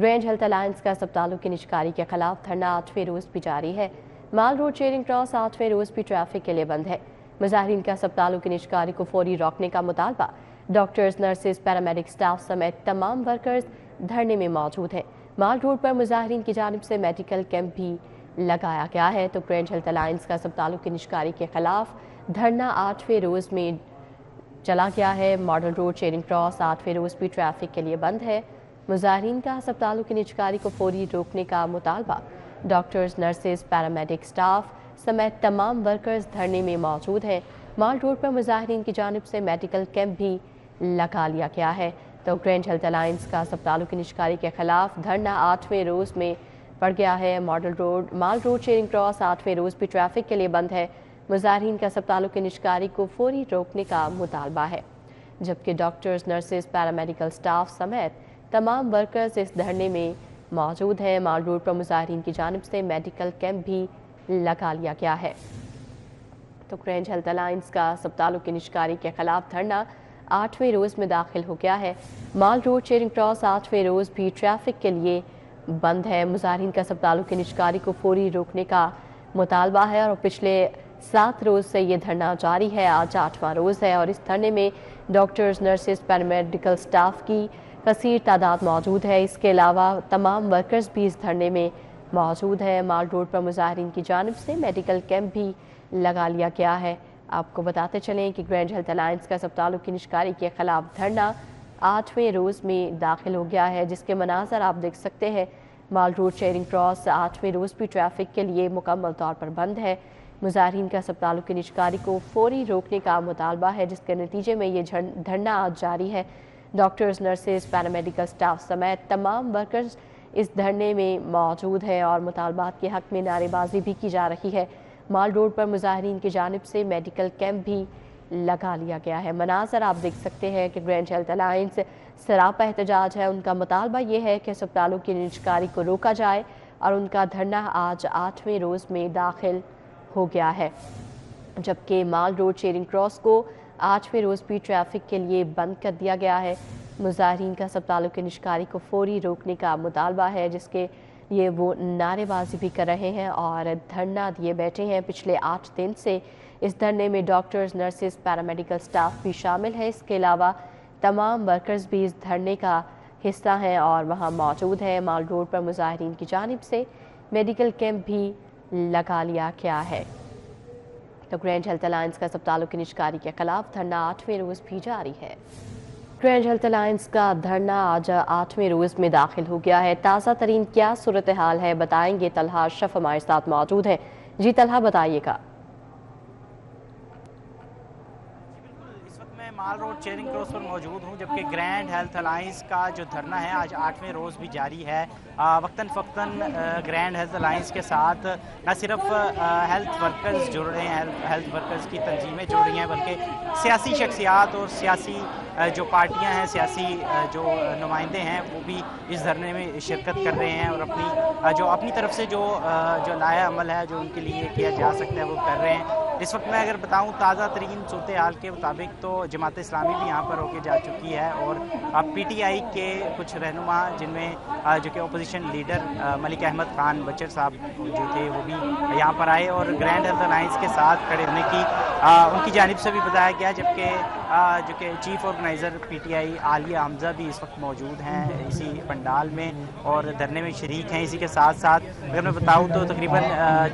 Grand health alliance کا اسپتالوں کی نجکاری کے خلاف دھرنا 8ویں روز بھی جاری ہے۔ مال روڈ چیرنگ کراس 8ویں روز بھی ٹریفک کے لیے بند ہے۔ مظاہرین کا اسپتالوں کی نجکاری کو فوری روکنے کا مطالبہ، ڈاکٹرز، نرسز، پیرامیڈک سٹاف سمیت تمام ورکرز دھرنے میں موجود ہیں۔ مال روڈ پر مظاہرین کی جانب سے میڈیکل کیمپ بھی لگایا گیا ہے تو گرینڈ ہیلتھ الائنس کا اسپتالوں کی نجکاری کے خلاف دھرنا 8ویں روز میں چلا گیا ہے۔ ماڈل روڈ چیرنگ کراس 8ویں روز بھی ٹریفک کے لیے بند ہے۔ مظاہرین کا اسپتالوں کی نجکاری کو فوری روکنے کا مطالبہ، ڈاکٹرز، نرسز، پیرامیڈک سٹاف سمیت تمام ورکرز دھرنے میں موجود ہیں۔ مال روڈ پر مظاہرین کی جانب سے میڈیکل کیمپ بھی لگا لیا گیا ہے تو گرینڈ ہیلتھ الائنس کا اسپتالوں کی نجکاری کے خلاف دھرنا 8ویں روز میں پڑ گیا ہے۔ مال روڈ چیرنگ کراس 8ویں روز بھی ٹریفک کے لیے بند ہے۔ مظاہرین کا اسپتالوں کی نجکاری کو فوری روکنے کا مطالبہ ہے، جبکہ ڈاکٹرز، نرسز، پیرامیڈیکل سٹاف سمیت تمام ورکرز اس دھرنے میں موجود ہیں۔ مال روڈ پر مظاہرین کی جانب سے میڈیکل کیمپ بھی لگا لیا گیا ہے تو گرینڈ ہیلتھ الائنس کا اسپتالوں کی نجکاری کے خلاف دھرنا 8ویں روز میں داخل ہو گیا ہے۔ مال روڈ چیرنگ کراس 8ویں روز بھی ٹریفک کے لیے بند ہے۔ مظاہرین کا اسپتالوں کی نجکاری کو فوری روکنے کا مطالبہ ہے اور پچھلے 7 روز سے یہ دھرنا جاری ہے۔ آج 8واں روز ہے اور اس دھرنے میں ڈاکٹرز، نرسز، پیرامیڈیکل سٹاف کی کثیر تعداد موجود ہے۔ اس کے علاوہ تمام ورکرز بھی اس دھرنے میں موجود ہیں۔ مال روڈ پر مظاہرین کی جانب سے میڈیکل کیمپ بھی لگا لیا گیا ہے۔ آپ کو بتاتے چلیں کہ گرینڈ ہیلتھ الائنس کا اسپتالوں کی نجکاری کے خلاف دھرنا 8ویں روز میں داخل ہو گیا ہے، جس کے مناظر آپ دیکھ سکتے ہیں۔ مال روڈ چیرنگ کراس 8ویں روز بھی ٹریفک کے لیے مکمل طور پر بند ہے۔ مظاہرین کا اسپتالوں کی نجکاری کو فوری روکنے کا مطالبہ ہے، جس کے نتیجے میں یہ دھرنا آج جاری ہے۔ ڈاکٹرز، نرسز، پیرامیڈیکل سٹاف سمیت تمام ورکرز اس دھرنے میں موجود ہیں اور مطالبات کے حق میں نعرے بازی بھی کی جا رہی ہے۔ مال روڈ پر مظاہرین کی جانب سے میڈیکل کیمپ بھی لگا لیا گیا ہے۔ مناظر آپ دیکھ سکتے ہیں کہ گرینڈ ہیلتھ الائنس سراپا احتجاج ہے۔ ان کا مطالبہ یہ ہے کہ اسپتالوں کی نجکاری کو روکا جائے اور ان کا دھرنا آج 8ویں روز میں داخل ہو گیا ہے، جبکہ مال روڈ چیرنگ کراس کو 8ویں روز بھی ٹریفک کے لیے بند کر دیا گیا ہے۔ مظاہرین کا اسپتالوں کی نجکاری کو فوری روکنے کا مطالبہ ہے، جس کے لیے وہ نعرے بازی بھی کر رہے ہیں اور دھرنا دیے بیٹھے ہیں۔ پچھلے 8 دن سے اس دھرنے میں ڈاکٹرز، نرسز، پیرامیڈیکل سٹاف بھی شامل ہے۔ اس کے علاوہ تمام ورکرز بھی اس دھرنے کا حصہ ہیں اور وہاں موجود ہیں۔ مال روڈ پر مظاہرین کی جانب سے میڈیکل کیمپ بھی لگا لیا گیا ہے تو گرینڈ ہیلتھ الائنس کا اسپتالوں کی نجکاری کے خلاف دھرنا 8ویں روز بھی جاری ہے۔ گرینڈ ہیلتھ الائنس کا دھرنا آج 8ویں روز میں داخل ہو گیا ہے۔ تازہ ترین کیا صورتحال ہے بتائیں گے، طلحہ اشرف ہمارے ساتھ موجود ہیں۔ جی طلحہ بتائیے گا۔ مال روڈ چیرنگ کراس پر موجود ہوں، جبکہ گرینڈ ہیلتھ الائنس کا جو دھرنا ہے آج 8ویں روز بھی جاری ہے۔ وقتاً فوقتاً گرینڈ ہیلتھ الائنس کے ساتھ نہ صرف ہیلتھ ورکرز جڑ رہے ہیں، ہیلتھ ورکرز کی تنظیمیں جڑ رہی ہیں، بلکہ سیاسی شخصیات اور سیاسی جو پارٹیاں ہیں، سیاسی جو نمائندے ہیں، وہ بھی اس دھرنے میں شرکت کر رہے ہیں اور اپنی طرف سے جو لایا عمل ہے جو ان کے لیے کیا جا سکتا ہے وہ کر رہے ہیں۔ اس وقت میں اگر بتاؤں تازہ ترین صورتحال کے مطابق تو جماعت اسلامی بھی یہاں پر ہو کے جا چکی ہے اور پی ٹی آئی کے کچھ رہنما، جن میں جو کہ opposition leader Malik Ahmad Khan Butcher صاحب جو تھے، وہ بھی یہاں پر آئے اور گرینڈ ہیلتھ الائنس کے ساتھ کھڑے ہونے کی ان کی جانب سے بھی بتایا گیا، جبکہ جو کہ chief organiser P T I Aliya Hamza بھی اس وقت موجود ہیں اسی پنڈال میں اور دھرنے میں شریک ہیں۔ اسی کے ساتھ ساتھ اگر میں بتاؤں تو تقریباً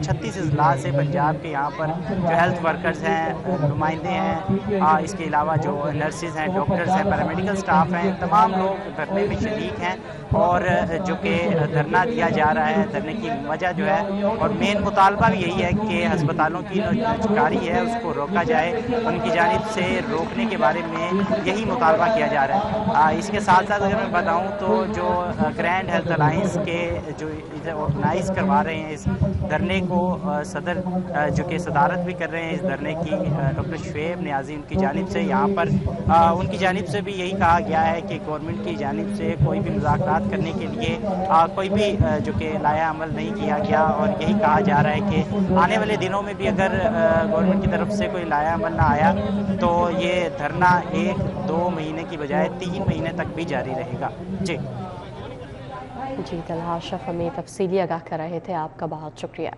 36 اضلاع سے پنجاب کے یہاں پر جو ہیلتھ ورکرز ہیں، نمائندے ہیں، اس کے علاوہ جو نرسز ہیں، ڈاکٹرز ہیں، پیرامیڈیکل سٹاف ہیں، تمام لوگ دھرنے میں شریک ہیں اور جو کہ دھرنا دیا جا رہا ہے۔ دھرنے کی وجہ جو ہے اور مین مطالبہ بھی یہی ہے کہ ہسپتالوں کی نجکاری ہے اس کو روکا جائے، ان کی جانب سے روکنے کے بارے میں یہی مطالبہ کیا جا رہا ہے۔ اس کے ساتھ ساتھ اگر میں بتاؤں تو جو گرینڈ ہیلتھ الائنس کے جو آرگنائز کروا رہے ہیں اس دھرنے کو، صدر جو کہ صدارت بھی کر رہے ہیں اس دھرنے کی، ڈاکٹر شعیب نیازی، ان کی جانب سے یہاں پر ان کی جانب سے بھی یہی کہا گیا ہے کہ گورنمنٹ کی جانب سے کوئی بھی مذاکرات کرنے کے لیے کوئی بھی جو کہ لایا عمل نہیں کیا گیا اور یہی کہا جا رہا ہے کہ آنے والے دنوں میں بھی اگر گورنمنٹ کی طرف سے کوئی لایا عمل نہ آیا تو یہ دھرنا 1-2 مہینے کی بجائے 3 مہینے تک بھی جاری رہے گا۔ جی जी, तलहा अशरफ हमें तफसीली आगाह कर रहे थे, आपका बहुत शुक्रिया।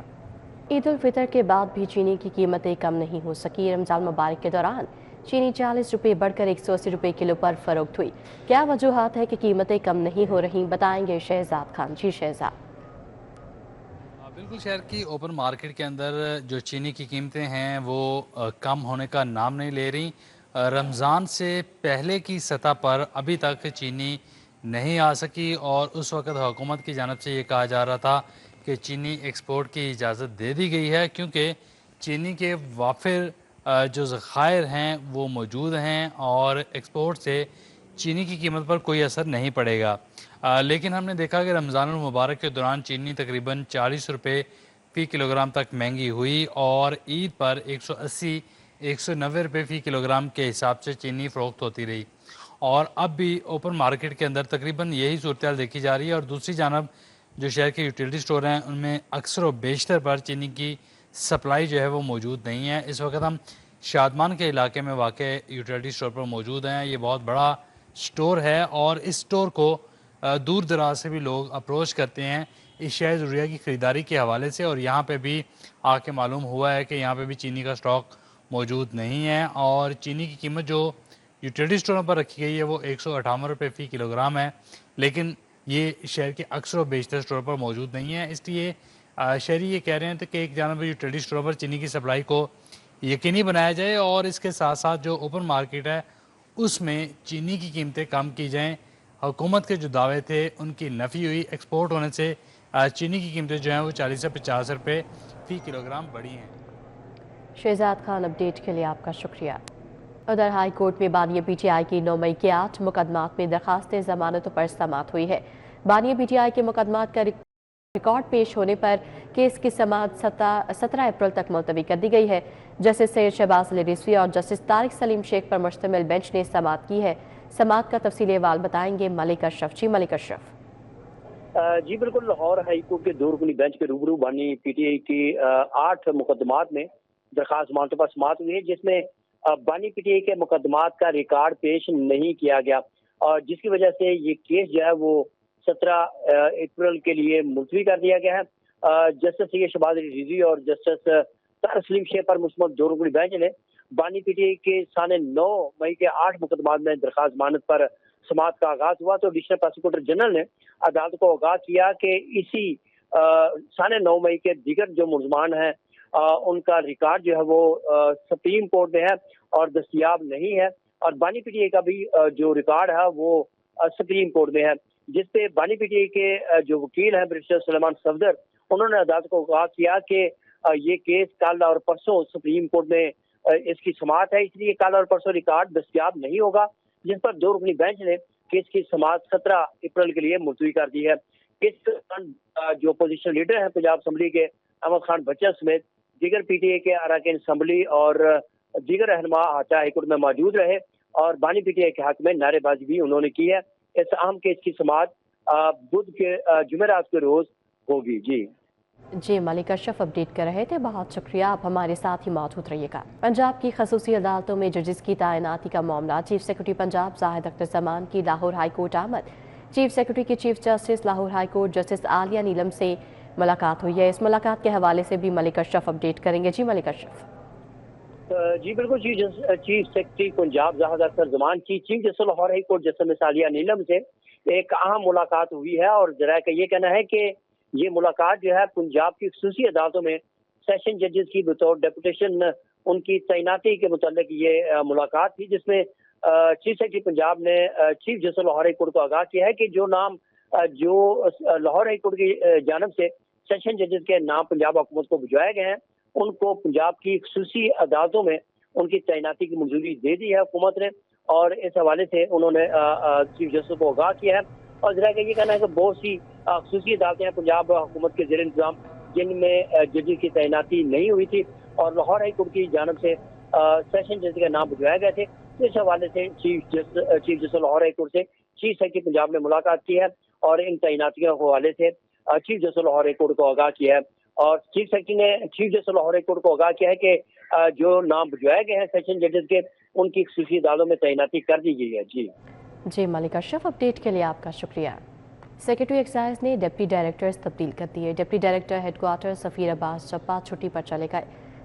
ईद उल फितर के बाद भी चीनी की कीमतें कम नहीं हो सकी। रमजान मुबारक के दौरान चीनी 40 रुपये बढ़कर 180 रुपये किलो पर फरोख्त हुई। क्या वजूहात है कि कीमतें कम नहीं हो रही, बताएंगे शहजाद खान। जी शहजाद। बिल्कुल, शहर की ओपन मार्केट के अंदर जो चीनी की कीमतें हैं वो कम होने का नाम नहीं ले रही। रमज़ान से पहले की सतह पर अभी तक चीनी नहीं आ सकी और उस वक़्त हुकूमत की जानिब से ये कहा जा रहा था कि चीनी एक्सपोर्ट की इजाज़त दे दी गई है, क्योंकि चीनी के वाफिर जो ज़खायर हैं वो मौजूद हैं और एक्सपोर्ट से चीनी की कीमत पर कोई असर नहीं पड़ेगा। लेकिन हमने देखा कि रमज़ान मुबारक के दौरान चीनी तकरीबन 40 रुपये फ़ी किलोग्राम तक महंगी हुई और ईद पर 180-190 रुपये फ़ी किलोग्राम के हिसाब से चीनी फ़रोख्त होती रही और अब भी ओपन मार्केट के अंदर तकरीबन यही सूरत देखी जा रही है। और दूसरी जानब जो शहर के यूटिलिटी स्टोर हैं उनमें अक्सर व बेशतर पर चीनी की सप्लाई जो है वो मौजूद नहीं है। इस वक्त हम शादमान के इलाके में वाक़ यूटिलिटी स्टोर पर मौजूद हैं। ये बहुत बड़ा स्टोर है और इस स्टोर को दूर दराज से भी लोग अप्रोच करते हैं इस शय ज़रूरिया की ख़रीदारी के हवाले से, और यहाँ पे भी आके मालूम हुआ है कि यहाँ पे भी चीनी का स्टॉक मौजूद नहीं है और चीनी की कीमत जो यूटिलिटी स्टोरों पर रखी गई है वो 158 रुपये फ़ी किलोग्राम है, लेकिन ये शहर के अक्सर व बेशतर स्टोर पर मौजूद नहीं है। इसलिए शहरी ये कह रहे हैं कि एक जानब यूटिलिटी स्टोरों पर चीनी की सप्लाई को यकीनी बनाया जाए और इसके साथ साथ जो ओपन मार्केट है उसमें चीनी की कीमतें कम की जाएँ। हुकूमत के जो दावे थे उनकी नफ़ी हुई। एक्सपोर्ट होने से चीनी की कीमतें जो हैं वो 40 से 50 रुपये फ़ी किलोग्राम बढ़ी हैं। शहजाद खान, अपडेट के लिए आपका शुक्रिया। उधर हाई कोर्ट में बानिया पीटीआई की 9 मई के 8 मुकदमात में दरखास्तें जमानतों पर समाअत हुई है। बानिया पीटीआई के मुकदमात का रिकॉर्ड पेश होने पर केस की समाअत 17 अप्रैल तक मुलतवी कर दी गई है। जस्टिस सैयद शहबाज अली रिजवी और जस्टिस तारिक सलीम शेख पर मुश्तमिल बेंच ने समाअत की है। समाअत का तफसीली अहवाल बताएंगे मलिक अशरफ। जी मलिक अशरफ। जी बिल्कुल, लाहौर हाई कोर्ट के 2 रुकनी बेंच के रूबरू बानी पीटीआई की 8 मुकदमात में दरखास्त जमानतों पर समाअत हुई है, जिसमें बानी पीटीआई के मुकदमात का रिकॉर्ड पेश नहीं किया गया और जिसकी वजह से ये केस जो है वो 17 अप्रैल के लिए मुलतवी कर दिया गया है। जस्टिस सैयद शहबाज अली रिजवी और जस्टिस तारिक सलीम शेख पर मुश्तमिल 2 रुकनी बेंच ने बानी पीटीआई के साने 9 मई के 8 मुकदमात में दरखास्त जमानत पर समाअत का आगाज हुआ तो एडिशनल प्रोसिक्यूटर जनरल ने अदालत को आगाह किया कि इसी साने 9 मई के दीगर जो मुलजमान हैं उनका रिकॉर्ड जो है वो सुप्रीम कोर्ट में है और दस्तयाब नहीं है और बानी पीटीआई का भी जो रिकॉर्ड है वो सुप्रीम कोर्ट में है, जिसपे बानी पीटीआई के जो वकील हैं बैरिस्टर सुलेमान सफदर, उन्होंने अदालत को आगाह किया कि ये केस कल और परसों सुप्रीम कोर्ट में इसकी समाअत है, इसलिए कल और परसों रिकॉर्ड दस्तयाब नहीं होगा, जिस पर 2 रुकनी बेंच ने केस की समाअत 17 अप्रैल के लिए मुलतवी कर दी है। केस के दौरान जो अपोजिशन लीडर हैं पंजाब असम्बली के अहमद खान बच्चन समेत दीगर पीटीआई के अरकान असम्बली और दीगर रहनुमा हाटा हाईकोर्ट में मौजूद रहे और बानी पीटीआई के हक में नारेबाजी भी उन्होंने की है। इस अहम केस की समाअत बुध के जुमेरात के रोज होगी। जी मलिक अशरफ अपडेट कर रहे थे, बहुत शुक्रिया। आप हमारे साथ ही मौजूद रहिएगा। पंजाब की खसूसी अदालतों में जजेस की तैनाती का मामला, चीफ सेक्रेटरी पंजाब जाहिद अख्तर जमान की लाहौर हाई कोर्ट आमद। चीफ सेक्रेटरी की chief justice Lahore high court justice Aliya Neelam से मुलाकात हुई है। इस मुलाकात के हवाले से भी मलिक अशरफ अपडेट करेंगे। जी मलिक अशरफ। जी बिल्कुल, चीफ सेक्रेटरी पंजाब जाहिद अख्तर जमान की chief justice Lahore high court justice Aliya Neelam से एक अहम मुलाकात हुई है और जरा का ये कहना है कि ये मुलाकात जो है पंजाब की खसूसी अदालतों में सेशन जजेस की बतौर डेपुटेशन उनकी तैनाती के मुतालिक ये मुलाकात थी, जिसमें चीफ सेक्रेटरी पंजाब ने chief justice Lahore high court को आगाह किया है कि जो नाम जो लाहौर हाई कोर्ट की जानब से सेशन जजेस के नाम पंजाब हुकूमत को भिजवाए गए हैं उनको पंजाब की खसूसी अदालतों में उनकी तैनाती की मंजूरी दे दी है हुकूमत ने और इस हवाले से उन्होंने चीफ जस्टिस को आगाह किया है। और जरा का ये कहना है कि बहुत सी खसूसी अदालतें हैं पंजाब हुकूमत के जेर इंतजाम जिनमें जजेस की तैनाती नहीं हुई थी और लाहौर हाई कोर्ट की जानब से सेशन जज के नाम भिजवाए गए थे। इस हवाले से chief justice Lahore high court से चीफ सेक्रेटरी पंजाब ने मुलाकात की है और इन तैनातियों के हवाले से chief justice Lahore high court को आगाह किया है और चीफ सेक्रेटरी ने chief justice Lahore high court को आगाह किया है कि जो नाम भिजवाए गए हैं सेशन जजेस के उनकी खसूसी अदालतों में तैनाती कर दी गई है। जी मलिक अशरफ, अपडेट के लिए आपका शुक्रिया। सेक्रेटरी एक्साइज ने डिप्टी डायरेक्टर्स तब्दील कर दिए। Deputy director headquarter Safeer Abbas Jabba छुट्टी पर चले गए।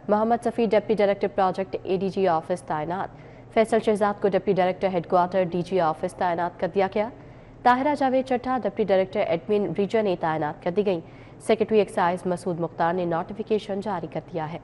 Mohammad Safi deputy director project ADG office तैनात। फैसल शहजाद को deputy director headquarter DG office तैनात कर दिया गया। ताहिरा जावेद चट्टा डिप्टी डायरेक्टर एडमिन रीजन तैनात कर दी गई। सेक्रेटरी एक्साइज मसूद मुख्तार ने नोटिफिकेशन जारी कर दिया है।